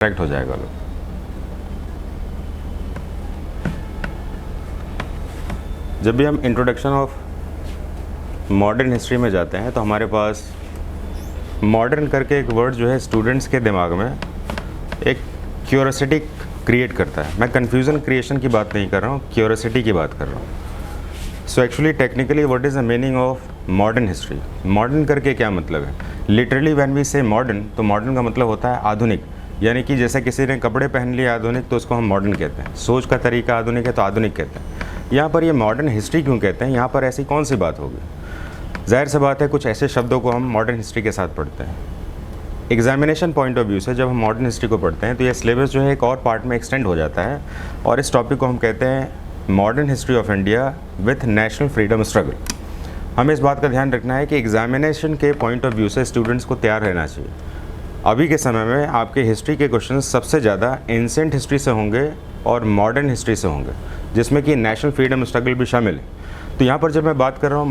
Correct हो जाएगा लोग। जब भी हम इंट्रोडक्शन ऑफ मॉडर्न हिस्ट्री में जाते हैं तो हमारे पास मॉडर्न करके एक वर्ड जो है स्टूडेंट्स के दिमाग में एक क्यूरोसिटी क्रिएट करता है। मैं कन्फ्यूज़न क्रिएशन की बात नहीं कर रहा हूँ, क्यूरोसिटी की बात कर रहा हूँ। So actually technically what is the meaning of modern history? Modern करके क्या मतलब है? लिटरली व्हेन वी से मॉडर्न, तो मॉडर्न का मतलब होता है आधुनिक, यानी कि जैसे किसी ने कपड़े पहन लिए आधुनिक तो उसको हम मॉडर्न कहते हैं। सोच का तरीका आधुनिक है तो आधुनिक कहते हैं। यहाँ पर ये मॉडर्न हिस्ट्री क्यों कहते हैं? यहाँ पर ऐसी कौन सी बात होगी? जाहिर सी बात है कुछ ऐसे शब्दों को हम मॉडर्न हिस्ट्री के साथ पढ़ते हैं। एग्जामिनेशन पॉइंट ऑफ व्यू से जब हम मॉडर्न हिस्ट्री को पढ़ते हैं तो ये सिलेबस जो है एक और पार्ट में एक्सटेंड हो जाता है और इस टॉपिक को हम कहते हैं modern history of India with national freedom struggle. हमें इस बात का ध्यान रखना है कि एग्जामिनेशन के पॉइंट ऑफ व्यू से स्टूडेंट्स को तैयार रहना चाहिए। अभी के समय में आपके हिस्ट्री के क्वेश्चन सबसे ज़्यादा एंशिएंट हिस्ट्री से होंगे और मॉडर्न हिस्ट्री से होंगे, जिसमें कि नेशनल फ्रीडम स्ट्रगल भी शामिल है। तो यहाँ पर जब मैं बात कर रहा हूँ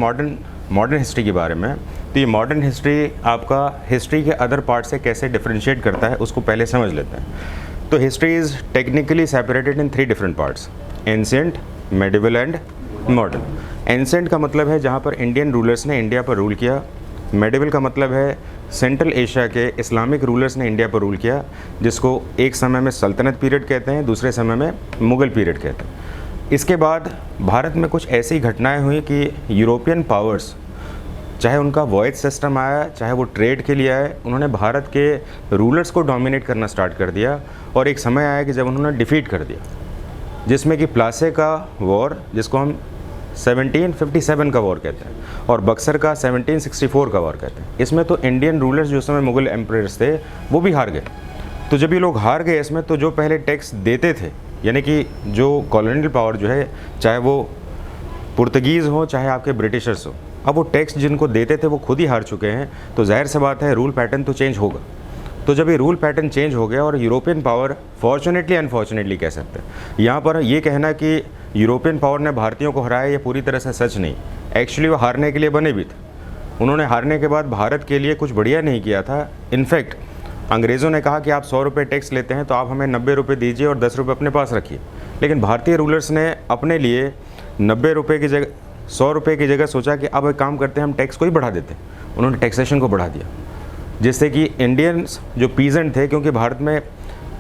मॉडर्न हिस्ट्री के बारे में, तो ये मॉडर्न हिस्ट्री आपका हिस्ट्री के अदर पार्ट से कैसे डिफरेंशिएट करता है उसको पहले समझ लेते हैं। तो history is technically separated in 3 different parts: ancient, medieval and modern. Ancient का मतलब है जहाँ पर इंडियन रूलर्स ने इंडिया पर रूल किया। मेडिवल का मतलब है सेंट्रल एशिया के इस्लामिक रूलर्स ने इंडिया पर रूल किया, जिसको एक समय में सल्तनत पीरियड कहते हैं, दूसरे समय में मुग़ल पीरियड कहते हैं। इसके बाद भारत में कुछ ऐसी घटनाएं हुई कि यूरोपियन पावर्स, चाहे उनका वॉयज सिस्टम आया, चाहे वो ट्रेड के लिए आए, उन्होंने भारत के रूलर्स को डोमिनेट करना स्टार्ट कर दिया और एक समय आया कि जब उन्होंने डिफीट कर दिया, जिसमें कि प्लासे का वॉर, जिसको हम 1757 का वॉर कहते हैं, और बक्सर का 1764 का वॉर कहते हैं। इसमें तो इंडियन रूलर्स जो समय मुग़ल एम्परर्स थे वो भी हार गए। तो जब ये लोग हार गए इसमें, तो जो पहले टैक्स देते थे, यानी कि जो कॉलोनियल पावर जो है, चाहे वो पुर्तगीज़ हो चाहे आपके ब्रिटिशर्स हो, अब वो टैक्स जिनको देते थे वो खुद ही हार चुके हैं। तो जाहिर सी बात है रूल पैटर्न तो चेंज होगा। तो जब ये रूल पैटर्न चेंज हो गया और यूरोपियन पावर, फॉर्चुनेटली अनफॉर्चुनेटली कह सकते हैं, यहाँ पर ये कहना कि यूरोपियन पावर ने भारतीयों को हराया ये पूरी तरह से सच नहीं। एक्चुअली वो हारने के लिए बने भी थे। उन्होंने हारने के बाद भारत के लिए कुछ बढ़िया नहीं किया था। इनफैक्ट अंग्रेज़ों ने कहा कि आप 100 रुपये टैक्स लेते हैं तो आप हमें 90 रुपये दीजिए और 10 रुपये अपने पास रखिए। लेकिन भारतीय रूलर्स ने अपने लिए 90 रुपये की जगह 100 रुपये की जगह सोचा कि अब एक काम करते हैं, हम टैक्स को ही बढ़ा देते हैं। उन्होंने टैक्सेशन को बढ़ा दिया, जिससे कि इंडियंस जो पीजेंट थे, क्योंकि भारत में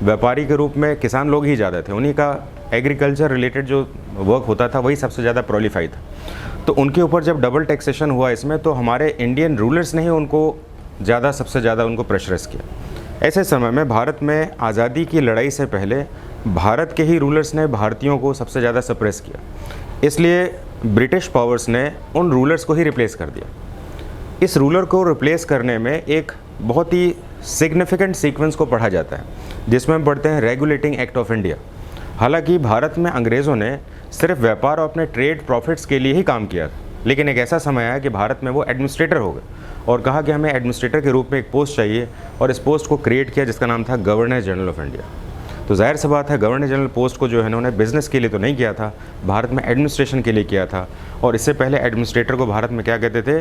व्यापारी के रूप में किसान लोग ही ज़्यादा थे, उन्हीं का एग्रीकल्चर रिलेटेड जो वर्क होता था वही सबसे ज़्यादा प्रोलीफाई था। तो उनके ऊपर जब डबल टैक्सेशन हुआ इसमें, तो हमारे इंडियन रूलर्स ने ही उनको सबसे ज़्यादा उनको प्रेशराइज किया। ऐसे समय में भारत में आज़ादी की लड़ाई से पहले भारत के ही रूलर्स ने भारतीयों को सबसे ज़्यादा सप्रेस किया। इसलिए ब्रिटिश पावर्स ने उन रूलर्स को ही रिप्लेस कर दिया। इस रूलर को रिप्लेस करने में एक बहुत ही सिग्निफिकेंट सीक्वेंस को पढ़ा जाता है, जिसमें हम पढ़ते हैं रेगुलेटिंग एक्ट ऑफ इंडिया। हालांकि भारत में अंग्रेज़ों ने सिर्फ व्यापार और अपने ट्रेड प्रॉफिट्स के लिए ही काम किया था, लेकिन एक ऐसा समय आया कि भारत में वो एडमिनिस्ट्रेटर हो गए और कहा कि हमें एडमिनिस्ट्रेटर के रूप में एक पोस्ट चाहिए, और इस पोस्ट को क्रिएट किया जिसका नाम था गवर्नर जनरल ऑफ इंडिया। तो जाहिर सी बात है गवर्नर जनरल पोस्ट को जो है उन्होंने बिज़नेस के लिए तो नहीं किया था, भारत में एडमिनिस्ट्रेशन के लिए किया था। और इससे पहले एडमिनिस्ट्रेटर को भारत में क्या कहते थे?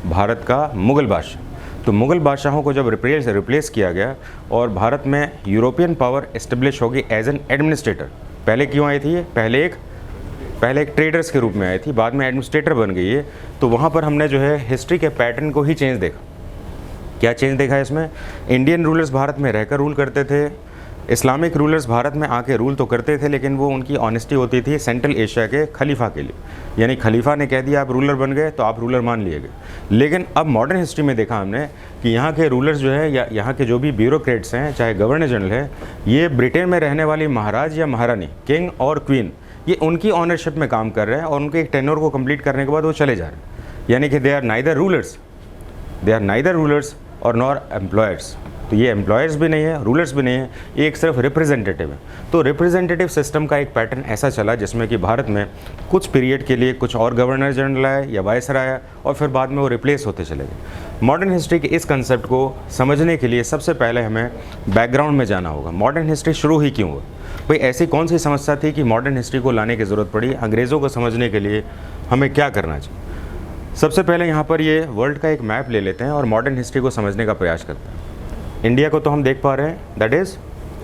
भारत का मुग़ल बादशाह। तो मुग़ल बादशाहों को जब रिप्लेस किया गया और भारत में यूरोपियन पावर इस्टेब्लिश होगी एज एन एडमिनिस्ट्रेटर। पहले क्यों आई थी ये? पहले एक ट्रेडर्स के रूप में आई थी, बाद में एडमिनिस्ट्रेटर बन गई है। तो वहाँ पर हमने जो है हिस्ट्री के पैटर्न को ही चेंज देखा। क्या चेंज देखा इसमें? इंडियन रूलर्स भारत में रहकर रूल करते थे, इस्लामिक रूलर्स भारत में आके रूल तो करते थे, लेकिन वो उनकी ऑनेस्टी होती थी सेंट्रल एशिया के खलीफा के लिए, यानी खलीफा ने कह दिया आप रूलर बन गए तो आप रूलर मान लिए गए। लेकिन अब मॉडर्न हिस्ट्री में देखा हमने कि यहाँ के रूलर्स जो है या यहाँ के जो भी ब्यूरोक्रेट्स हैं, चाहे गवर्नर जनरल है, ये ब्रिटेन में रहने वाली महाराज या महारानी, किंग और क्वीन, ये उनकी ऑनरशिप में काम कर रहे हैं और उनके एक टेन्योर को कंप्लीट करने के बाद वो चले जा रहे हैं। यानी कि दे आर नाइदर रूलर्स और नॉर एम्प्लॉयर्स। तो ये एम्प्लॉयर्स भी नहीं है, रूलर्स भी नहीं है, ये एक सिर्फ रिप्रेजेंटेटिव है। तो रिप्रेजेंटेटिव सिस्टम का एक पैटर्न ऐसा चला जिसमें कि भारत में कुछ पीरियड के लिए कुछ और गवर्नर जनरल आया या वायसराय आया और फिर बाद में वो रिप्लेस होते चले गए। मॉडर्न हिस्ट्री के इस कंसेप्ट को समझने के लिए सबसे पहले हमें बैकग्राउंड में जाना होगा। मॉडर्न हिस्ट्री शुरू ही क्यों हुआ? भाई ऐसी कौन सी समस्या थी कि मॉडर्न हिस्ट्री को लाने की ज़रूरत पड़ी? अंग्रेज़ों को समझने के लिए हमें क्या करना चाहिए? सबसे पहले यहाँ पर ये वर्ल्ड का एक मैप ले लेते हैं और मॉडर्न हिस्ट्री को समझने का प्रयास करते हैं। इंडिया को तो हम देख पा रहे हैं, दैट इज़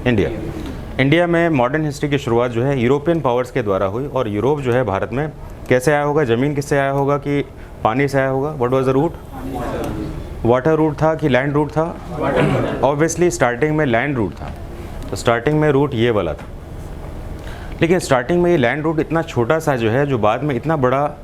इंडिया में मॉडर्न हिस्ट्री की शुरुआत जो है यूरोपियन पावर्स के द्वारा हुई। और यूरोप जो है भारत में कैसे आया होगा, ज़मीन किससे आया होगा कि पानी से आया होगा? What was the route? Water route था कि लैंड रूट था? ऑब्वियसली स्टार्टिंग में लैंड रूट था। तो स्टार्टिंग में रूट ये वाला था, लेकिन स्टार्टिंग में ये लैंड रूट इतना छोटा सा जो है, जो बाद में इतना बड़ा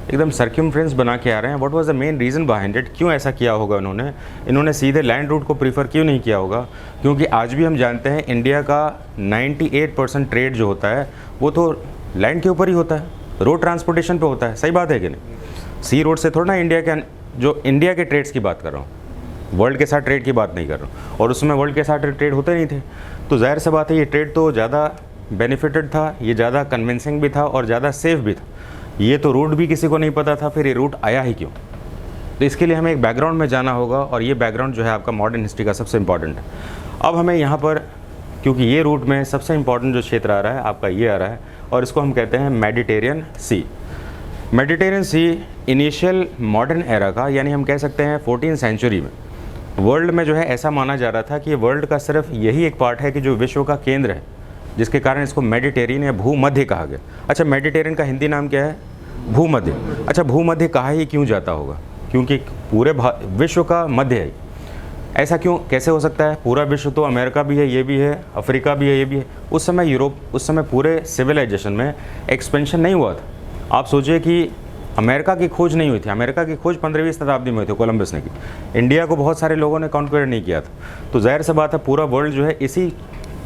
एकदम सर्क्यूमफ्रेंस बना के आ रहे हैं। What was the main reason behind it? क्यों ऐसा किया होगा इन्होंने सीधे लैंड रूट को प्रीफर क्यों नहीं किया होगा? क्योंकि आज भी हम जानते हैं इंडिया का 98% ट्रेड जो होता है वो तो लैंड के ऊपर ही होता है, रोड ट्रांसपोर्टेशन पे होता है। सही बात है कि नहीं? सी रोड से थोड़ा ना इंडिया के ट्रेड्स की बात कर रहा हूँ, वर्ल्ड के साथ ट्रेड की बात नहीं कर रहा हूँ। और उस समय वर्ल्ड के साथ ट्रेड होते नहीं थे, तो जाहिर सी बात है ये ट्रेड तो ज़्यादा बेनिफिटेड था, ये ज़्यादा कन्विंसिंग भी था और ज़्यादा सेफ भी था। ये तो रूट भी किसी को नहीं पता था, फिर ये रूट आया ही क्यों? तो इसके लिए हमें एक बैकग्राउंड में जाना होगा, और ये बैकग्राउंड जो है आपका मॉडर्न हिस्ट्री का सबसे इंपॉर्टेंट है। अब हमें यहाँ पर, क्योंकि ये रूट में सबसे इंपॉर्टेंट जो क्षेत्र आ रहा है आपका ये आ रहा है, और इसको हम कहते हैं मेडिटेरियन सी। मेडिटेरियन सी इनिशियल मॉडर्न एरा का, यानी हम कह सकते हैं 14th सेंचुरी में वर्ल्ड में जो है ऐसा माना जा रहा था कि वर्ल्ड का सिर्फ यही एक पार्ट है कि जो विश्व का केंद्र है, जिसके कारण इसको मेडिटेरियन या भूमध्य कहा गया। अच्छा, मेडिटेरियन का हिंदी नाम क्या है? भूमध्य। अच्छा, भूमध्य कहा ही क्यों जाता होगा? क्योंकि पूरे विश्व का मध्य है। ऐसा क्यों, कैसे हो सकता है? पूरा विश्व तो अमेरिका भी है, ये भी है, अफ्रीका भी है, ये भी है। उस समय यूरोप, उस समय पूरे सिविलाइजेशन में एक्सपेंशन नहीं हुआ था। आप सोचिए कि अमेरिका की खोज नहीं हुई थी। अमेरिका की खोज 15वीं शताब्दी में हुई थी, कोलंबस ने की। इंडिया को बहुत सारे लोगों ने कॉन्क्वेयर नहीं किया था। तो जाहिर सी बात है पूरा वर्ल्ड जो है इसी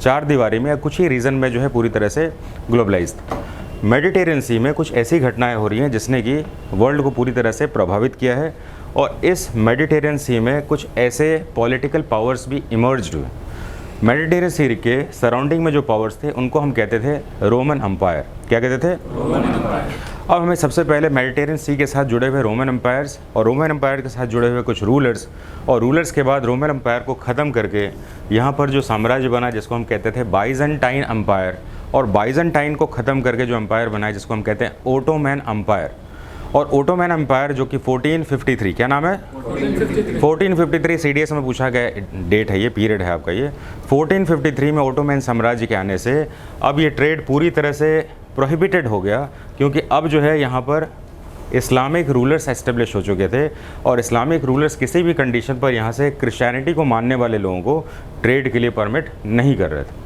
चार दीवारी में या कुछ ही रीज़न में जो है पूरी तरह से ग्लोबलाइज था। मेडिटेरियन सी में कुछ ऐसी घटनाएं हो रही हैं जिसने कि वर्ल्ड को पूरी तरह से प्रभावित किया है, और इस मेडिटेरियन सी में कुछ ऐसे पॉलिटिकल पावर्स भी इमर्ज हुए। मेडिटेरियन सी के सराउंडिंग में जो पावर्स थे उनको हम कहते थे रोमन अम्पायर। क्या कहते थे? Roman empire. अब हमें सबसे पहले मेडिटेरियन सी के साथ जुड़े हुए रोमन अम्पायर्स और रोमन अम्पायर के साथ जुड़े हुए कुछ रूलर्स, और रूलर्स के बाद रोमन अम्पायर को ख़त्म करके यहाँ पर जो साम्राज्य बना जिसको हम कहते थे बाइजेंटाइन अम्पायर, और बाइजेंटाइन को ख़त्म करके जो अम्पायर बना है जिसको हम कहते हैं ओटोमैन अम्पायर। और ओटोमैन अम्पायर जो कि 1453, क्या नाम है? 1453 सीडीएस में पूछा गया डेट है, ये पीरियड है आपका। ये 1453 में ओटोमैन साम्राज्य के आने से अब ये ट्रेड पूरी तरह से प्रोहिबिटेड हो गया, क्योंकि अब जो है यहाँ पर इस्लामिक रूलर्स एस्टेब्लिश हो चुके थे, और इस्लामिक रूलर्स किसी भी कंडीशन पर यहाँ से क्रिश्चियनिटी को मानने वाले लोगों को ट्रेड के लिए परमिट नहीं कर रहे थे।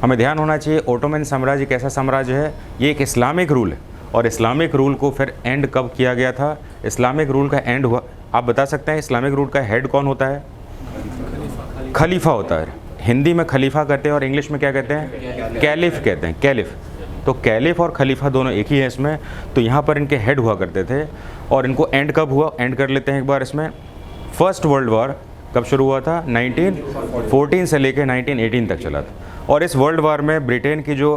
हमें ध्यान होना चाहिए ओटोमन साम्राज्य कैसा साम्राज्य है? ये एक इस्लामिक रूल है, और इस्लामिक रूल को फिर एंड कब किया गया था? इस्लामिक रूल का एंड हुआ, आप बता सकते हैं इस्लामिक रूल का हेड कौन होता है? खलीफा होता है। हिंदी में खलीफा कहते हैं और इंग्लिश में क्या कहते हैं? कैलिफ कहते हैं, कैलिफ। तो कैलिफ और खलीफा दोनों एक ही है इसमें। तो यहाँ पर इनके हेड हुआ करते थे, और इनको एंड कब हुआ? एंड कर लेते हैं एक बार इसमें। फर्स्ट वर्ल्ड वॉर कब शुरू हुआ था? 1914 से लेकर 1918 तक चला था। और इस वर्ल्ड वॉर में ब्रिटेन की जो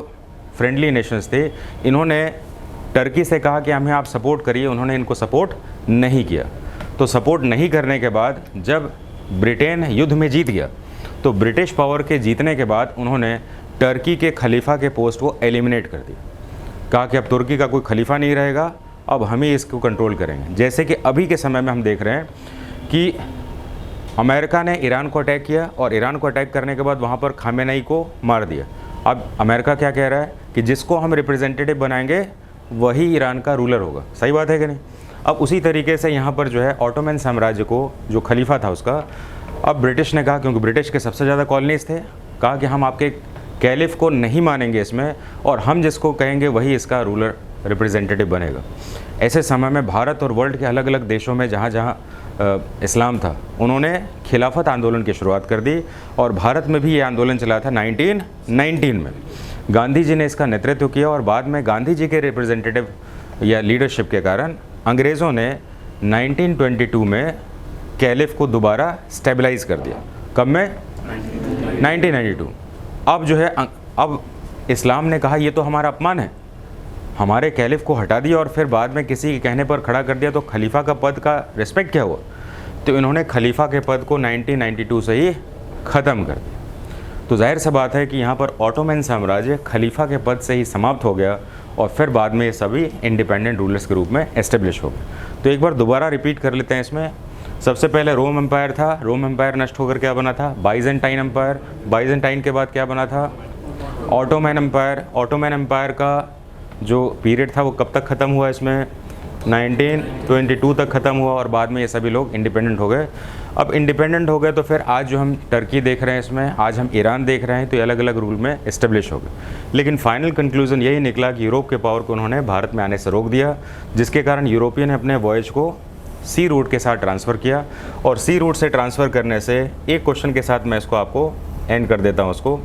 फ्रेंडली नेशंस थे, इन्होंने टर्की से कहा कि हमें आप सपोर्ट करिए, उन्होंने इनको सपोर्ट नहीं किया। तो सपोर्ट नहीं करने के बाद जब ब्रिटेन युद्ध में जीत गया, तो ब्रिटिश पावर के जीतने के बाद उन्होंने टर्की के खलीफा के पोस्ट को एलिमिनेट कर दिया। कहा कि अब तुर्की का कोई खलीफा नहीं रहेगा, अब हम ही इसको कंट्रोल करेंगे। जैसे कि अभी के समय में हम देख रहे हैं कि अमेरिका ने ईरान को अटैक किया, और ईरान को अटैक करने के बाद वहाँ पर खामेनेई को मार दिया। अब अमेरिका क्या कह रहा है कि जिसको हम रिप्रेजेंटेटिव बनाएंगे वही ईरान का रूलर होगा। सही बात है कि नहीं? अब उसी तरीके से यहाँ पर जो है ऑटोमन साम्राज्य को जो खलीफा था उसका, अब ब्रिटिश ने कहा, क्योंकि ब्रिटिश के सबसे ज़्यादा कॉलोनीज थे, कहा कि हम आपके कैलिफ को नहीं मानेंगे इसमें, और हम जिसको कहेंगे वही इसका रूलर रिप्रेजेंटेटिव बनेगा। ऐसे समय में भारत और वर्ल्ड के अलग अलग देशों में जहाँ जहाँ इस्लाम था, उन्होंने खिलाफत आंदोलन की शुरुआत कर दी, और भारत में भी ये आंदोलन चला था 1919 में। गांधी जी ने इसका नेतृत्व किया, और बाद में गांधी जी के रिप्रेजेंटेटिव या लीडरशिप के कारण अंग्रेज़ों ने 1922 में कैलिफ को दोबारा स्टेबलाइज कर दिया। कब में? 1992। अब जो है, अब इस्लाम ने कहा ये तो हमारा अपमान है, हमारे कैलिफ को हटा दिया, और फिर बाद में किसी के कहने पर खड़ा कर दिया, तो खलीफा का पद का रिस्पेक्ट क्या हुआ? तो इन्होंने खलीफा के पद को 1992 से ही ख़त्म कर दिया। तो जाहिर सी बात है कि यहाँ पर ऑटोमन साम्राज्य खलीफा के पद से ही समाप्त हो गया, और फिर बाद में ये सभी इंडिपेंडेंट रूलर्स के रूप में एस्टेब्लिश हो गए। तो एक बार दोबारा रिपीट कर लेते हैं इसमें। सबसे पहले रोम एम्पायर था, रोम एम्पायर नष्ट होकर क्या बना था? Byzantine empire. बाइजेंटाइन के बाद क्या बना था? Ottoman empire. ऑटोमैन एम्पायर का जो पीरियड था वो कब तक ख़त्म हुआ? इसमें 1922 तक ख़त्म हुआ और बाद में ये सभी लोग इंडिपेंडेंट हो गए। अब इंडिपेंडेंट हो गए तो फिर आज जो हम टर्की देख रहे हैं, इसमें आज हम ईरान देख रहे हैं, तो ये अलग अलग रूल में इस्टेब्लिश हो गए। लेकिन फाइनल कंक्लूजन यही निकला कि यूरोप के पावर को उन्होंने भारत में आने से रोक दिया, जिसके कारण यूरोपियन ने अपने वॉयज को सी रूट के साथ ट्रांसफ़र किया। और सी रूट से ट्रांसफ़र करने से एक क्वेश्चन के साथ मैं इसको आपको एंड कर देता हूँ। उसको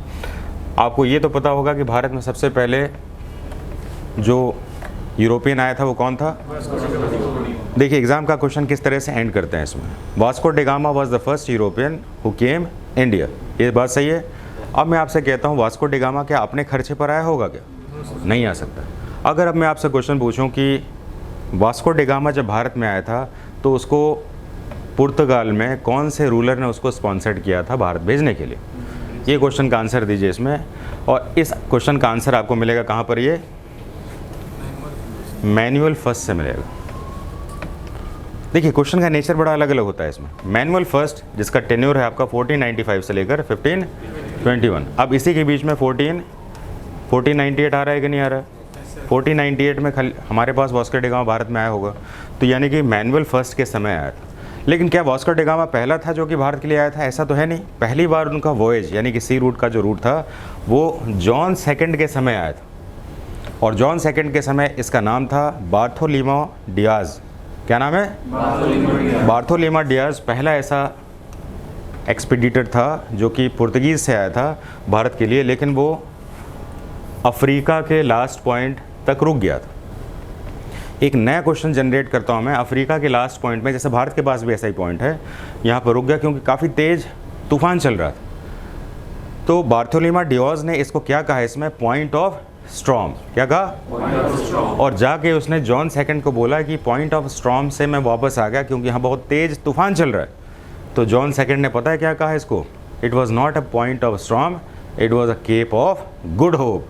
आपको ये तो पता होगा कि भारत में सबसे पहले जो यूरोपियन आया था वो कौन था? देखिए एग्जाम का क्वेश्चन किस तरह से एंड करते हैं इसमें। Vasco D gamma was the first European who came India, ये बात सही है। अब मैं आपसे कहता हूँ वास्को डी गामा क्या अपने खर्चे पर आया होगा क्या? नहीं आ सकता। अगर अब मैं आपसे क्वेश्चन पूछूं कि वास्को डी गामा जब भारत में आया था तो उसको पुर्तगाल में कौन से रूलर ने उसको स्पॉन्सर्ड किया था भारत भेजने के लिए? ये क्वेश्चन का आंसर दीजिए इसमें। और इस क्वेश्चन का आंसर आपको मिलेगा कहाँ पर? ये मैनुअल फर्स्ट से मिलेगा। देखिए क्वेश्चन का नेचर बड़ा अलग अलग होता है इसमें। मैनुअल फर्स्ट जिसका टेन्योर है आपका 1495 से लेकर 1521। अब इसी के बीच में 1498 आ रहा है कि नहीं आ रहा है? 1498 में हमारे पास वास्को डी गामा भारत में आया होगा, तो यानी कि मैनुअल फर्स्ट के समय आया था। लेकिन क्या वास्को डी गामा पहला था जो कि भारत के लिए आया था? ऐसा तो है नहीं। पहली बार उनका वॉयज यानी कि सी रूट का जो रूट था वो जॉन सेकंड के समय आया था। और जॉन सेकंड के समय इसका नाम था बार्थोलोमेओ डियाज। क्या नाम है? बार्थोलोमेओ डियाज पहला ऐसा एक्सपीडिटर था जो कि पुर्तगीज़ से आया था भारत के लिए, लेकिन वो अफ्रीका के लास्ट पॉइंट तक रुक गया था। एक नया क्वेश्चन जनरेट करता हूँ मैं। अफ्रीका के लास्ट पॉइंट में, जैसे भारत के पास भी ऐसा ही पॉइंट है, यहाँ पर रुक गया क्योंकि काफ़ी तेज़ तूफान चल रहा था। तो बार्थोलोमेओ डियाज ने इसको क्या कहा इसमें? Point of storm. क्या कहा? और जाके उसने जॉन सेकंड को बोला कि पॉइंट ऑफ स्ट्रॉम से मैं वापस आ गया क्योंकि यहाँ बहुत तेज़ तूफान चल रहा है। तो जॉन सेकंड ने पता है क्या कहा इसको? It was not a point of storm, it was a cape of good hope.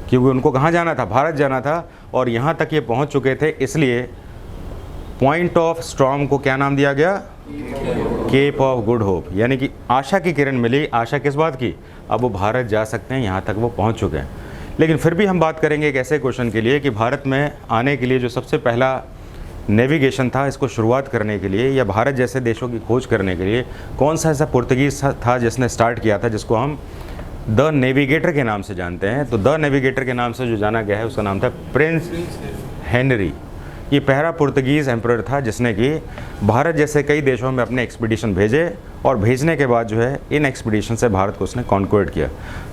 क्योंकि उनको कहाँ जाना था? भारत जाना था। और यहाँ तक ये पहुँच चुके थे, इसलिए पॉइंट ऑफ स्ट्रॉम को क्या नाम दिया गया? Cape of good hope. यानी कि आशा की किरण मिली। आशा किस बात की? अब वो भारत जा सकते हैं, यहाँ तक वो पहुँच चुके हैं। लेकिन फिर भी हम बात करेंगे एक ऐसे क्वेश्चन के लिए कि भारत में आने के लिए जो सबसे पहला नेविगेशन था, इसको शुरुआत करने के लिए या भारत जैसे देशों की खोज करने के लिए कौन सा ऐसा पुर्तगीज़ था जिसने स्टार्ट किया था, जिसको हम द नेविगेटर के नाम से जानते हैं। तो द नेविगेटर के नाम से जो जाना गया है उसका नाम था प्रिंस हेनरी। ये पहला पुर्तगीज़ एम्परर था जिसने कि भारत जैसे कई देशों में अपने एक्सपीडिशन भेजे और भेजने के बाद जो है इन एक्सपीडिशन से भारत को उसने कॉन्क्वेट किया।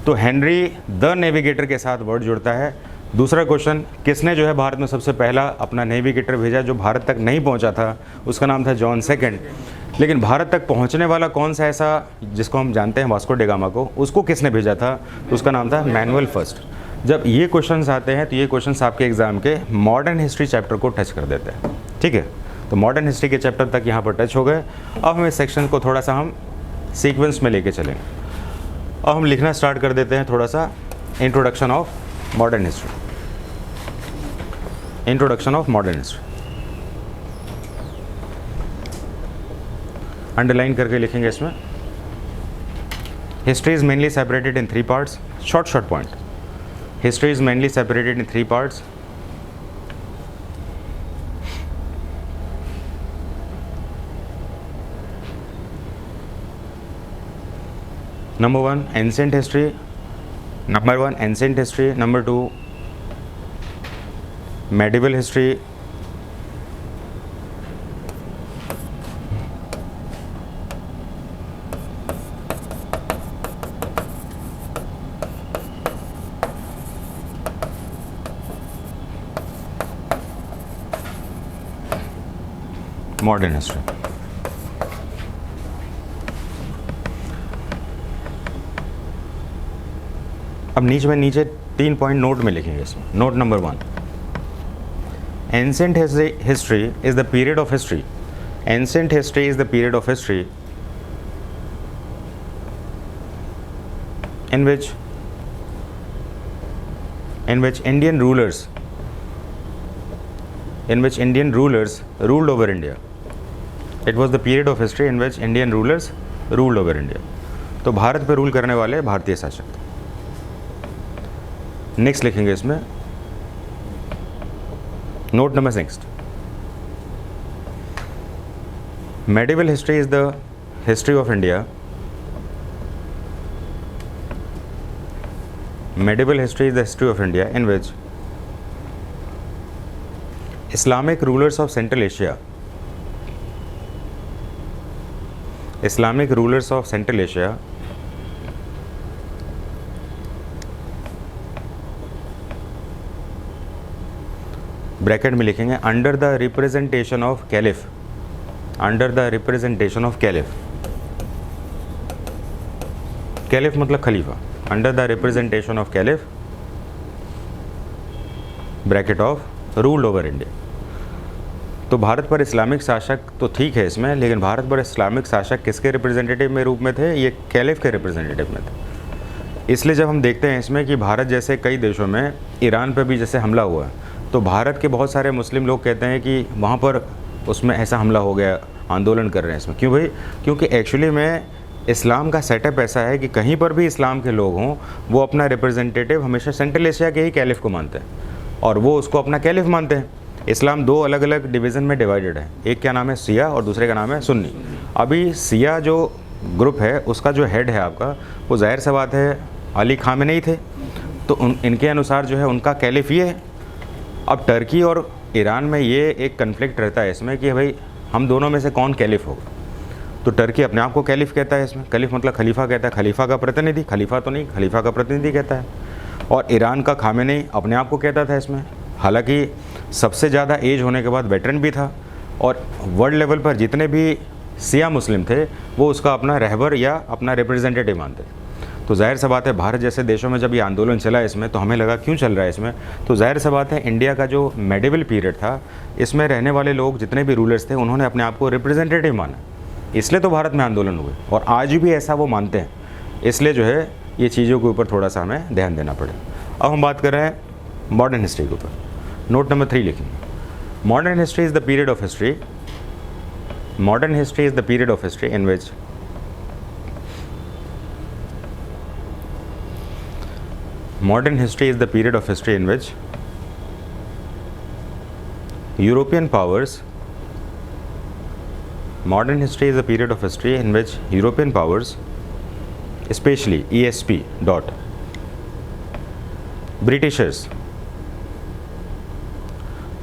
तो हेनरी द नेविगेटर के साथ वर्ड जुड़ता है। दूसरा क्वेश्चन, किसने जो है भारत में सबसे पहला अपना नेविगेटर भेजा जो भारत तक नहीं पहुंचा था? उसका नाम था जॉन सेकंड। लेकिन भारत तक पहुंचने वाला कौन सा ऐसा जिसको हम जानते हैं वास्को डी गामा को, उसको किसने भेजा था? तो उसका नाम था मैनुअल फर्स्ट। जब ये क्वेश्चंस आते हैं तो ये क्वेश्चंस आपके एग्जाम के मॉडर्न हिस्ट्री चैप्टर को टच कर देते हैं। ठीक है, तो मॉडर्न हिस्ट्री के चैप्टर तक यहाँ पर टच हो गए। अब हम इस सेक्शन को थोड़ा सा हम सीक्वेंस में लेके चलेंगे। अब हम लिखना स्टार्ट कर देते हैं थोड़ा सा introduction of modern history. Introduction of modern history underline करके लिखेंगे इसमें। History is mainly separated in 3 parts. Short point. History is mainly separated in 3 parts. Number 1, ancient history. Number 1, ancient history. Number 2, medieval history. Modern history. अब नीचे 3 point note में लिखेंगे इसमें। Note number 1, ancient history is the period of history. Ancient history is the period of history in which Indian rulers ruled over India. It was the period of history in which Indian rulers ruled over India. तो भारत पे rule करने वाले भारतीय शासक थे। Next लिखेंगे इसमें note number 6, medieval history is the history of India. Medieval history is the history of India in which Islamic rulers of Central Asia, Islamic rulers of Central Asia bracket में लिखेंगे under the representation of caliph, under the representation of caliph, caliph मतलब खलीफा, under the representation of caliph bracket off ruled over India. तो भारत पर Islamic शासक तो ठीक है इसमें, लेकिन भारत पर इस्लामिक शासक किसके रिप्रेजेंटेटिव में रूप में थे? ये कैलिफ के रिप्रेजेंटेटिव में थे। इसलिए जब हम देखते हैं इसमें कि भारत जैसे कई देशों में, ईरान पर भी जैसे हमला हुआ, तो भारत के बहुत सारे मुस्लिम लोग कहते हैं कि वहाँ पर उसमें ऐसा हमला हो गया, आंदोलन कर रहे हैं इसमें। क्यों भाई? क्योंकि एक्चुअली में इस्लाम का सेटअप ऐसा है कि कहीं पर भी इस्लाम के लोग हों, वो अपना रिप्रेजेंटेटिव हमेशा सेंट्रल एशिया के ही कैलिफ को मानते हैं और वो उसको अपना कैलिफ मानते हैं। इस्लाम दो अलग अलग डिवीज़न में डिवाइडेड है, एक का नाम है शिया और दूसरे का नाम है सुन्नी। अभी शिया जो ग्रुप है उसका जो हेड है आपका, वो ज़ाहिर सी बात है अली खामेनेई थे, तो इनके अनुसार जो है उनका कैलिफ ये है। अब टर्की और ईरान में ये एक कन्फ्लिक्ट रहता है इसमें कि भाई हम दोनों में से कौन कैलिफ होगा। तो टर्की अपने आप को कैलिफ कहता है, इसमें कैलिफ मतलब खलीफा कहता है, खलीफा का प्रतिनिधि, खलीफा तो नहीं, खलीफा का प्रतिनिधि कहता है। और ईरान का खामेनेई अपने आप को कहता था इसमें, हालांकि सबसे ज़्यादा एज होने के बाद वेटरन भी था, और वर्ल्ड लेवल पर जितने भी शिया मुस्लिम थे वो उसका अपना रहबर या अपना रिप्रेजेंटेटिव मानते। तो जाहिर सी बात है भारत जैसे देशों में जब ये आंदोलन चला इसमें, तो हमें लगा क्यों चल रहा है इसमें, तो जाहिर सी बात है इंडिया का जो मेडिवल पीरियड था इसमें रहने वाले लोग जितने भी रूलर्स थे उन्होंने अपने आप को रिप्रेजेंटेटिव माना, इसलिए तो भारत में आंदोलन हुए और आज भी ऐसा वो मानते हैं। इसलिए जो है ये चीज़ों के ऊपर थोड़ा सा हमें ध्यान देना पड़ेगा। अब हम बात कर रहे हैं मॉडर्न हिस्ट्री के ऊपर। नोट नंबर 3 लिखेंगे। Modern history is the period of history, modern history is the period of history in which modern history is the period of history in which European powers, modern history is the period of history in which European powers, especially ESP dot Britishers,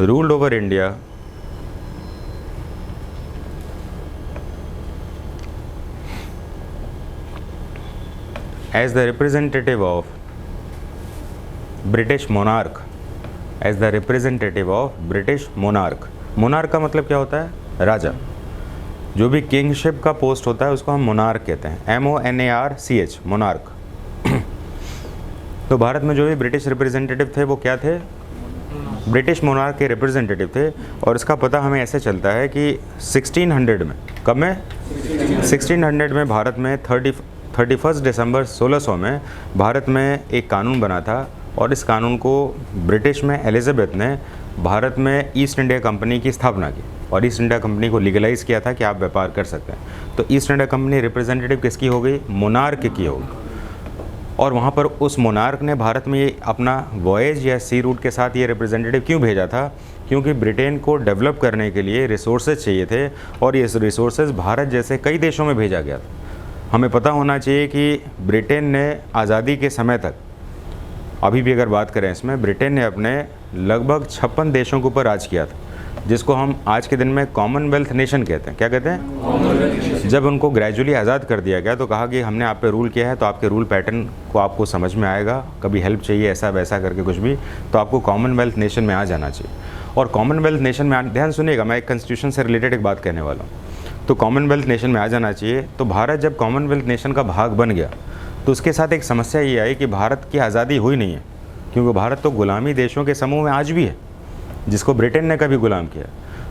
ruled over India as the representative of British monarch, as the representative of British monarch. Monarch का मतलब क्या होता है? राजा। जो भी kingship का post होता है उसको हम मोनार्क कहते हैं, MONARCH, मोनार्क। तो भारत में जो भी ब्रिटिश रिप्रेजेंटेटिव थे वो क्या थे? ब्रिटिश मोनार्क के रिप्रेजेंटेटिव थे। और इसका पता हमें ऐसे चलता है कि 1600 में, कब में? 1600 में भारत में 31 दिसंबर 1600 में भारत में एक कानून बना था, और इस कानून को ब्रिटिश में एलिजाबेथ ने भारत में ईस्ट इंडिया कंपनी की स्थापना की और ईस्ट इंडिया कंपनी को लीगलाइज़ किया था कि आप व्यापार कर सकते हैं। तो ईस्ट इंडिया कंपनी रिप्रेजेंटेटिव किसकी हो गई? मोनार्क की हो गई। और वहाँ पर उस मोनार्क ने भारत में ये अपना वॉयज या सी रूट के साथ ये रिप्रेजेंटेटिव क्यों भेजा था? क्योंकि ब्रिटेन को डेवलप करने के लिए रिसोर्सेज चाहिए थे और ये रिसोर्सेज भारत जैसे कई देशों में भेजा गया था। हमें पता होना चाहिए कि ब्रिटेन ने आज़ादी के समय तक, अभी भी अगर बात करें इसमें, ब्रिटेन ने अपने लगभग 56 देशों के ऊपर राज किया था, जिसको हम आज के दिन में कॉमनवेल्थ नेशन कहते हैं। क्या कहते हैं? जब उनको ग्रेजुअली आज़ाद कर दिया गया तो कहा कि हमने आप पे रूल किया है, तो आपके रूल पैटर्न को आपको समझ में आएगा, कभी हेल्प चाहिए ऐसा वैसा करके कुछ भी, तो आपको कॉमनवेल्थ नेशन में आ जाना चाहिए। और कॉमनवेल्थ नेशन में, ध्यान सुनिएगा, मैं एक कॉन्स्टिट्यूशन से रिलेटेड एक बात कहने वाला हूँ। तो कॉमनवेल्थ नेशन में आ जाना चाहिए। तो भारत जब कॉमनवेल्थ नेशन का भाग बन गया तो उसके साथ एक समस्या ये आई कि भारत की आज़ादी हुई नहीं है, क्योंकि भारत तो गुलामी देशों के समूह में आज भी है, जिसको ब्रिटेन ने कभी गुलाम किया।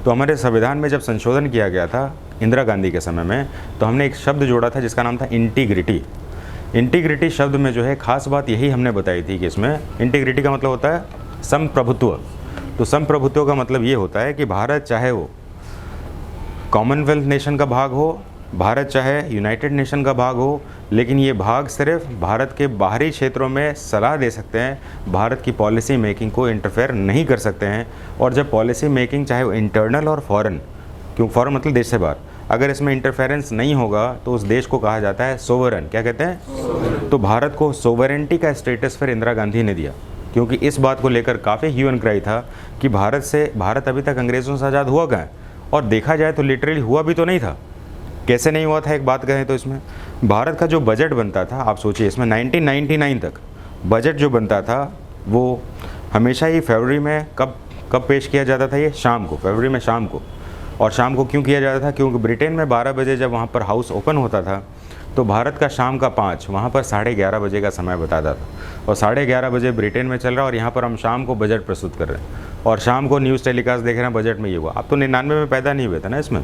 तो हमारे संविधान में जब संशोधन किया गया था इंदिरा गांधी के समय में, तो हमने एक शब्द जोड़ा था जिसका नाम था इंटीग्रिटी। इंटीग्रिटी शब्द में जो है खास बात यही हमने बताई थी कि इसमें इंटीग्रिटी का मतलब होता है संप्रभुत्व। तो संप्रभुत्व का मतलब ये होता है कि भारत चाहे वो कॉमनवेल्थ नेशन का भाग हो, भारत चाहे यूनाइटेड नेशन का भाग हो, लेकिन ये भाग सिर्फ भारत के बाहरी क्षेत्रों में सलाह दे सकते हैं, भारत की पॉलिसी मेकिंग को इंटरफेयर नहीं कर सकते हैं। और जब पॉलिसी मेकिंग चाहे वो इंटरनल और फॉरेन, क्यों फॉरेन मतलब देश से बाहर, अगर इसमें इंटरफेरेंस नहीं होगा तो उस देश को कहा जाता है सोवरन। क्या कहते हैं? तो भारत को सोवरेंटी का स्टेटस फिर इंदिरा गांधी ने दिया, क्योंकि इस बात को लेकर काफ़ी ह्यू एंड क्राई था कि भारत अभी तक अंग्रेज़ों से आज़ाद हुआ कहाँ है। और देखा जाए तो लिटरली हुआ भी तो नहीं था। कैसे नहीं हुआ था, एक बात कहें तो इसमें भारत का जो बजट बनता था, आप सोचिए, इसमें 1999 तक बजट जो बनता था वो हमेशा ही फरवरी में कब पेश किया जाता था, ये शाम को, फरवरी में शाम को। और शाम को क्यों किया जाता था? क्योंकि ब्रिटेन में 12 बजे जब वहाँ पर हाउस ओपन होता था तो भारत का शाम का 5 वहाँ पर 11:30 बजे का समय बताता था। और 11:30 बजे ब्रिटेन में चल रहा है और यहाँ पर हम शाम को बजट प्रस्तुत कर रहे हैं और शाम को न्यूज़ टेलीकास्ट देख रहे हैं, बजट में ये हुआ। आप तो 99 में पैदा नहीं हुए थे ना इसमें,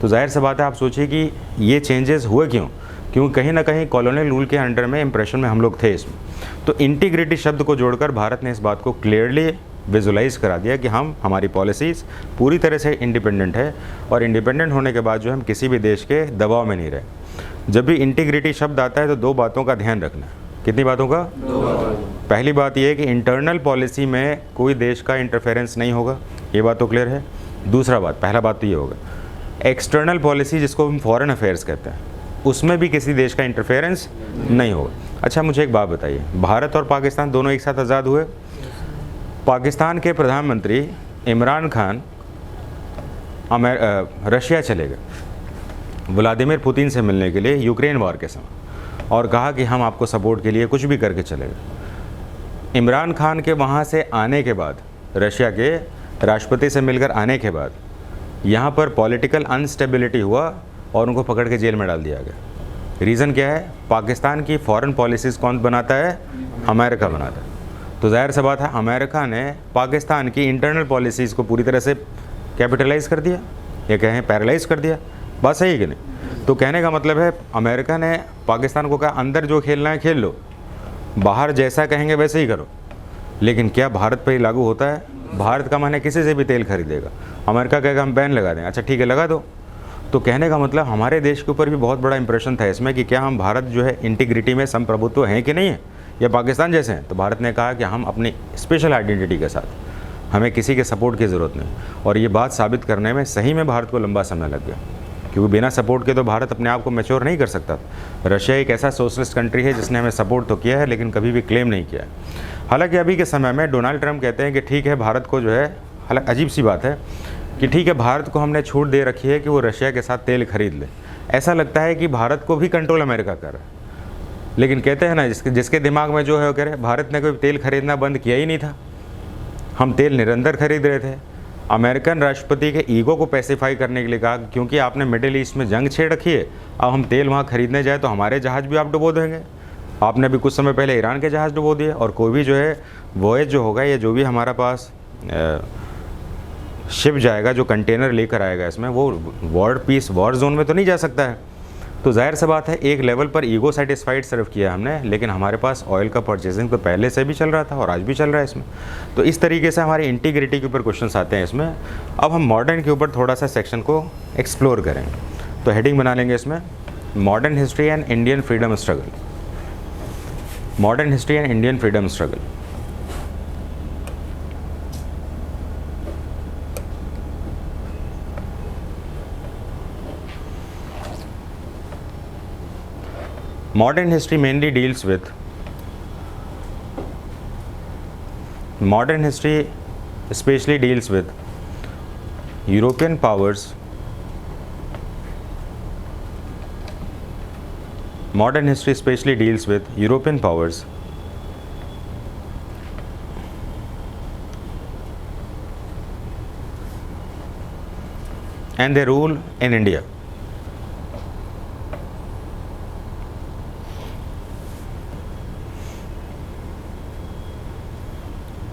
तो जाहिर सी बात है आप सोचिए कि ये चेंजेस हुए क्यों? क्योंकि कहीं ना कहीं कॉलोनियल रूल के अंडर में इंप्रेशन में हम लोग थे इसमें। तो इंटीग्रिटी शब्द को जोड़कर भारत ने इस बात को क्लियरली विजुलाइज करा दिया कि हमारी पॉलिसीज़ पूरी तरह से इंडिपेंडेंट है और इंडिपेंडेंट होने के बाद जो हम किसी भी देश के दबाव में नहीं रहे। जब भी इंटीग्रिटी शब्द आता है तो 2 बातों का ध्यान रखना। कितनी बातों का? 2 पहली बात यह है कि इंटरनल पॉलिसी में कोई देश का इंटरफेरेंस नहीं होगा, ये बात तो क्लियर है। दूसरा बात, पहला बात तो ये होगा, एक्सटर्नल पॉलिसी जिसको हम फॉरेन अफेयर्स कहते हैं, उसमें भी किसी देश का इंटरफेरेंस नहीं होगा। अच्छा मुझे एक बात बताइए, भारत और पाकिस्तान दोनों एक साथ आज़ाद हुए। पाकिस्तान के प्रधानमंत्री इमरान खान रशिया चले गए व्लादिमीर पुतिन से मिलने के लिए यूक्रेन वॉर के समय, और कहा कि हम आपको सपोर्ट के लिए कुछ भी करके चलेंगे। इमरान खान के वहाँ से आने के बाद, रशिया के राष्ट्रपति से मिलकर आने के बाद, यहाँ पर पॉलिटिकल अनस्टेबिलिटी हुआ और उनको पकड़ के जेल में डाल दिया गया। रीज़न क्या है? पाकिस्तान की फॉरेन पॉलिसीज़ कौन बनाता है? अमेरिका बनाता है। तो जाहिर सी बात है अमेरिका ने पाकिस्तान की इंटरनल पॉलिसीज़ को पूरी तरह से कैपिटलाइज़ कर दिया, या कहें पैरालाइज़ कर दिया। बात सही है कि नहीं? तो कहने का मतलब है अमेरिका ने पाकिस्तान को कहा अंदर जो खेलना है खेल लो, बाहर जैसा कहेंगे वैसे ही करो। लेकिन क्या भारत पर ही लागू होता है? भारत का माने किसी से भी तेल खरीदेगा, अमेरिका कहेगा हम बैन लगा देंगे, अच्छा ठीक है लगा दो। तो कहने का मतलब हमारे देश के ऊपर भी बहुत बड़ा इंप्रेशन था इसमें कि क्या हम भारत जो है इंटीग्रिटी में संप्रभुत्व हैं कि नहीं है, या पाकिस्तान जैसे हैं। तो भारत ने कहा कि हम अपनी स्पेशल आइडेंटिटी के साथ, हमें किसी के सपोर्ट की ज़रूरत नहीं। और ये बात साबित करने में सही में भारत को लंबा समय लग गया, क्योंकि बिना सपोर्ट के तो भारत अपने आप को मैच्योर नहीं कर सकता। रशिया एक ऐसा सोशलिस्ट कंट्री है जिसने हमें सपोर्ट तो किया है लेकिन कभी भी क्लेम नहीं किया है। हालांकि अभी के समय में डोनाल्ड ट्रंप कहते हैं कि ठीक है भारत को जो है, हालांकि अजीब सी बात है कि ठीक है भारत को हमने छूट दे रखी है कि वो रशिया के साथ तेल खरीद ले। ऐसा लगता है कि भारत को भी कंट्रोल अमेरिका कर रहा है, लेकिन कहते हैं ना जिसके दिमाग में जो है वो कह रहे भारत ने कोई तेल खरीदना बंद किया ही नहीं था, हम तेल निरंतर खरीद रहे थे। अमेरिकन राष्ट्रपति के ईगो को पैसिफाई करने के लिए कहा क्योंकि आपने मिडिल ईस्ट में जंग छेड़ रखी है, अब हम तेल वहाँ खरीदने जाए तो हमारे जहाज़ भी आप डुबो देंगे। आपने अभी कुछ समय पहले ईरान के जहाज़ डुबो दिए, और कोई भी जो है वॉयज जो होगा या जो भी हमारा पास शिप जाएगा, जो कंटेनर लेकर आएगा इसमें, वो वॉर जोन में तो नहीं जा सकता है। तो जाहिर सी बात है एक लेवल पर ईगो सेटिस्फाइड सिर्फ किया हमने, लेकिन हमारे पास ऑयल का परचेजिंग तो पहले से भी चल रहा था और आज भी चल रहा है इसमें। तो इस तरीके से हमारी इंटीग्रिटी के ऊपर क्वेश्चंस आते हैं इसमें। अब हम मॉडर्न के ऊपर थोड़ा सा सेक्शन को एक्सप्लोर करेंगे। तो हेडिंग बना लेंगे इसमें, modern history and Indian freedom struggle. Modern history and Indian freedom struggle. Modern history mainly deals with especially deals with European powers. Modern history especially deals with European powers and their rule in India.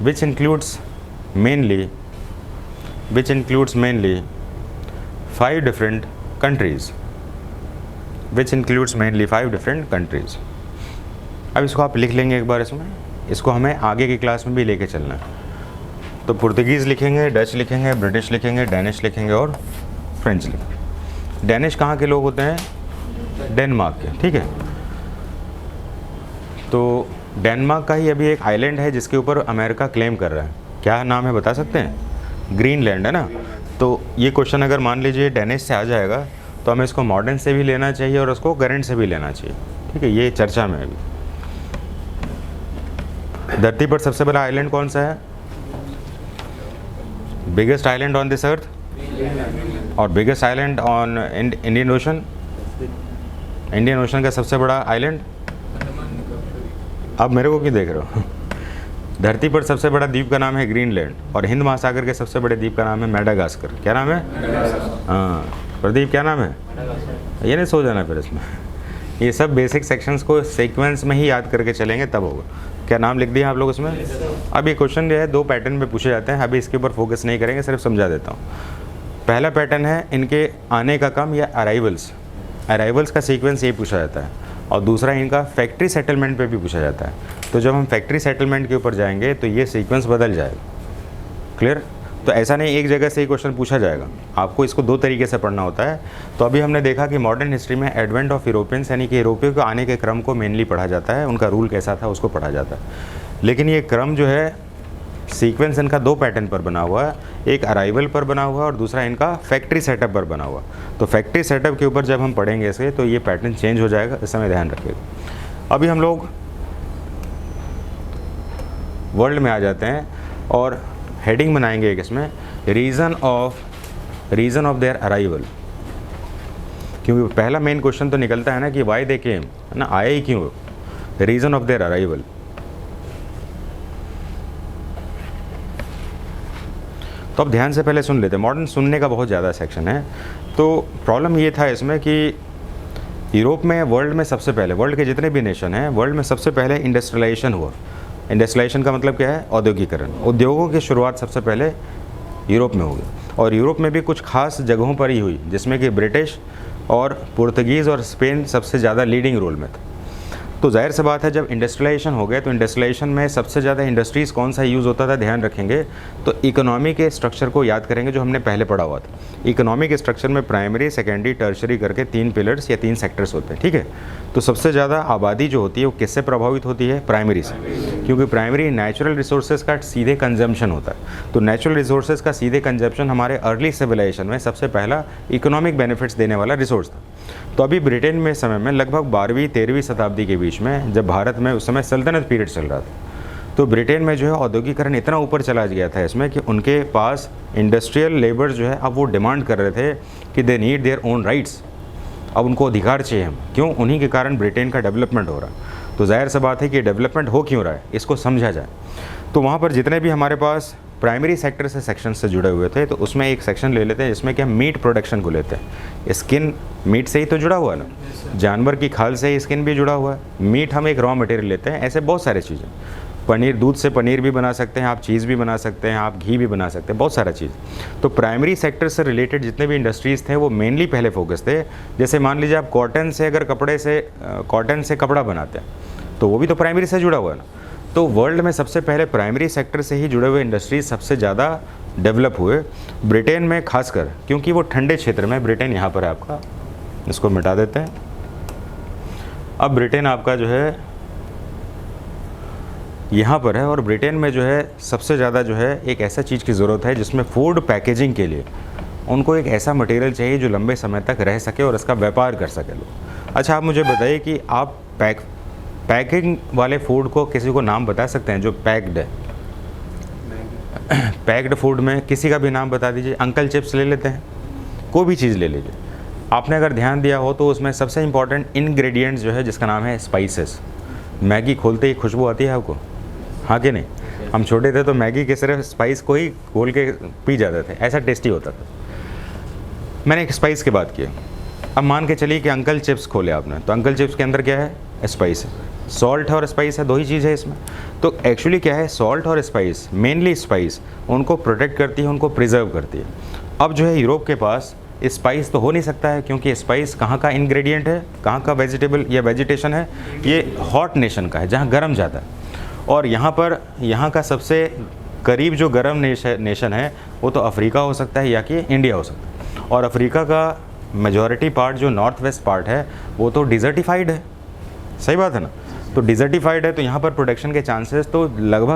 Which includes mainly 5 different countries. अब इसको आप लिख लेंगे एक बार इसमें, इसको हमें आगे की क्लास में भी लेके चलना है। तो पुर्तगीज़ लिखेंगे, डच लिखेंगे, ब्रिटिश लिखेंगे, डेनिश लिखेंगे और फ्रेंच लिखेंगे। डैनिश कहाँ के लोग होते हैं? डेनमार्क के, ठीक है। तो डेनमार्क का ही अभी एक आइलैंड है जिसके ऊपर अमेरिका क्लेम कर रहा है, क्या नाम है बता सकते हैं? ग्रीनलैंड है ना। तो ये क्वेश्चन अगर मान लीजिए डैनिश से आ जाएगा तो हमें इसको मॉडर्न से भी लेना चाहिए और उसको करंट से भी लेना चाहिए, ठीक है। ये चर्चा में है अभी। धरती पर सबसे बड़ा आइलैंड कौन सा है? Biggest island on this earth और biggest island on Indian Ocean. Indian Ocean का सबसे बड़ा आइलैंड, अब मेरे को क्यों देख रहे हो? धरती पर सबसे बड़ा द्वीप का नाम है ग्रीनलैंड और हिंद महासागर के सबसे बड़े द्वीप का नाम है मेडागास्कर। क्या नाम है? हाँ प्रदीप, क्या नाम है? ये नहीं सो जाना फिर इसमें। ये सब बेसिक सेक्शंस को सीक्वेंस में ही याद करके चलेंगे तब होगा। क्या नाम लिख दिया आप लोग उसमें? अब ये क्वेश्चन जो है 2 पैटर्न में पूछे जाते हैं, अभी इसके ऊपर फोकस नहीं करेंगे, सिर्फ समझा देता हूँ। पहला पैटर्न है इनके आने का क्रम या अराइवल्स का सीक्वेंस ये पूछा जाता है, और दूसरा इनका फैक्ट्री सेटलमेंट पे भी पूछा जाता है। तो जब हम फैक्ट्री सेटलमेंट के ऊपर जाएंगे तो ये सीक्वेंस बदल जाएगा। क्लियर? तो ऐसा नहीं एक जगह से ही क्वेश्चन पूछा जाएगा, आपको इसको 2 तरीके से पढ़ना होता है। तो अभी हमने देखा कि मॉडर्न हिस्ट्री में एडवेंट ऑफ यूरोपियंस यानी कि यूरोपियों के आने के क्रम को मेनली पढ़ा जाता है, उनका रूल कैसा था उसको पढ़ा जाता है। लेकिन ये क्रम जो है सीक्वेंस इनका 2 पैटर्न पर बना हुआ है, एक अराइवल पर बना हुआ है और दूसरा इनका फैक्ट्री सेटअप पर बना हुआ। तो फैक्ट्री सेटअप के ऊपर जब हम पढ़ेंगे इसे तो ये पैटर्न चेंज हो जाएगा, इस समय ध्यान रखिएगा। अभी हम लोग वर्ल्ड में आ जाते हैं और हेडिंग बनाएंगे एक इसमें, रीज़न ऑफ देयर अराइवल। क्योंकि पहला मेन क्वेश्चन तो निकलता है ना कि वाई दे केम, है ना, आए ही क्यों, रीज़न ऑफ देयर अराइवल। तो अब ध्यान से पहले सुन लेते हैं, मॉडर्न सुनने का बहुत ज़्यादा सेक्शन है। तो प्रॉब्लम ये था इसमें कि यूरोप में वर्ल्ड में सबसे पहले, वर्ल्ड के जितने भी नेशन हैं वर्ल्ड में सबसे पहले इंडस्ट्रियलाइजेशन हुआ। इंडस्ट्रियलाइजेशन का मतलब क्या है? औद्योगिकरण। उद्योगों की शुरुआत सबसे पहले यूरोप में होगी और यूरोप में भी कुछ खास जगहों पर ही हुई, जिसमें कि ब्रिटिश और पुर्तगीज़ और स्पेन सबसे ज़्यादा लीडिंग रोल में था। तो जाहिर सी बात है जब इंडस्ट्रियलाइजेशन हो गया तो इंडस्ट्रियलाइजेशन में सबसे ज़्यादा इंडस्ट्रीज़ कौन सा यूज़ होता था, ध्यान रखेंगे तो इकोनॉमी के स्ट्रक्चर को याद करेंगे जो हमने पहले पढ़ा हुआ था। इकोनॉमी के स्ट्रक्चर में प्राइमरी, सेकेंडरी, टर्शरी करके 3 पिलर्स या 3 सेक्टर्स होते हैं, ठीक है। तो सबसे ज़्यादा आबादी जो होती है वो किससे प्रभावित होती है? प्राइमरी से, क्योंकि प्राइमरी नेचुरल रिसोर्सेज का सीधे कंजम्पशन होता है। तो नेचुरल रिसोर्सेज का सीधे कंजम्पशन हमारे अर्ली सिविलाइजेशन में सबसे पहला इकोनॉमिक बेनिफिट्स देने वाला रिसोर्स था। तो अभी ब्रिटेन में समय में लगभग 12वीं-13वीं शताब्दी के बीच में जब भारत में उस समय सल्तनत पीरियड चल रहा था, तो ब्रिटेन में जो है औद्योगिकरण इतना ऊपर चला गया था इसमें कि उनके पास इंडस्ट्रियल लेबर जो है अब वो डिमांड कर रहे थे कि they need their own rights, अब उनको अधिकार चाहिए हम। क्यों? उन्हीं के कारण ब्रिटेन का डेवलपमेंट हो रहा है। तो जाहिर सी बात है कि डेवलपमेंट हो क्यों रहा है इसको समझा जाए। तो वहाँ पर जितने भी हमारे पास प्राइमरी सेक्टर से सेक्शन से जुड़े हुए थे, तो उसमें एक सेक्शन ले लेते हैं जिसमें कि हम मीट प्रोडक्शन को लेते हैं। स्किन मीट से ही तो जुड़ा हुआ है ना, जानवर की खाल से ही स्किन भी जुड़ा हुआ है। मीट हम एक रॉ मटेरियल लेते हैं, ऐसे बहुत सारी चीज़ें। पनीर, दूध से पनीर भी बना सकते हैं आप, चीज़ भी बना सकते हैं आप, घी भी बना सकते हैं, बहुत सारा चीज़। तो प्राइमरी सेक्टर से रिलेटेड जितने भी इंडस्ट्रीज़ थे वो मेनली पहले फोकस थे। जैसे मान लीजिए आप कॉटन से अगर कॉटन से कपड़ा बनाते हैं तो वो भी तो प्राइमरी से जुड़ा हुआ है ना। तो वर्ल्ड में सबसे पहले प्राइमरी सेक्टर से ही जुड़े हुए इंडस्ट्रीज सबसे ज़्यादा डेवलप हुए ब्रिटेन में खासकर, क्योंकि वो ठंडे क्षेत्र में, ब्रिटेन यहाँ पर है आपका, इसको मिटा देते हैं। अब ब्रिटेन आपका जो है यहाँ पर है और ब्रिटेन में जो है सबसे ज़्यादा जो है एक ऐसा चीज़ की ज़रूरत है जिसमें फूड पैकेजिंग के लिए उनको एक ऐसा मटेरियल चाहिए जो लंबे समय तक रह सके और इसका व्यापार कर सके लोग। अच्छा आप मुझे बताइए कि आप पैकिंग वाले फूड को किसी को नाम बता सकते हैं जो पैक्ड है? पैक्ड फूड में किसी का भी नाम बता दीजिए। अंकल चिप्स ले लेते हैं, कोई भी चीज़ ले लीजिए। आपने अगर ध्यान दिया हो तो उसमें सबसे इम्पॉर्टेंट इंग्रेडिएंट्स जो है जिसका नाम है स्पाइसेस। मैगी खोलते ही खुशबू आती है आपको, हाँ कि नहीं? हम छोटे थे तो मैगी के सिर्फ स्पाइस को ही घोल के पी जाते थे, ऐसा टेस्टी होता था। मैंने एक स्पाइस की बात की। अब मान के चलिए कि अंकल चिप्स खोले आपने, तो अंकल चिप्स के अंदर क्या है? स्पाइस है। सॉल्ट और स्पाइस है, 2 ही चीज़ है इसमें। तो एक्चुअली क्या है, सॉल्ट और स्पाइस, मेनली स्पाइस उनको प्रोटेक्ट करती है, उनको प्रिजर्व करती है। अब जो है यूरोप के पास स्पाइस तो हो नहीं सकता है, क्योंकि स्पाइस कहाँ का इंग्रेडिएंट है, कहाँ का वेजिटेबल या वेजिटेशन है, ये हॉट नेशन का है जहाँ गर्म ज़्यादा है। और यहाँ पर यहाँ का सबसे करीब जो गर्म नेशन है वो तो अफ्रीका हो सकता है या कि इंडिया हो सकता है। और अफ्रीका का मेजॉरिटी पार्ट जो नॉर्थ वेस्ट पार्ट है वो तो डिजर्टिफाइड है, सही बात है ना। तो डिजर्टिफाइड है तो यहाँ पर प्रोटेक्शन के चांसेस तो लगभग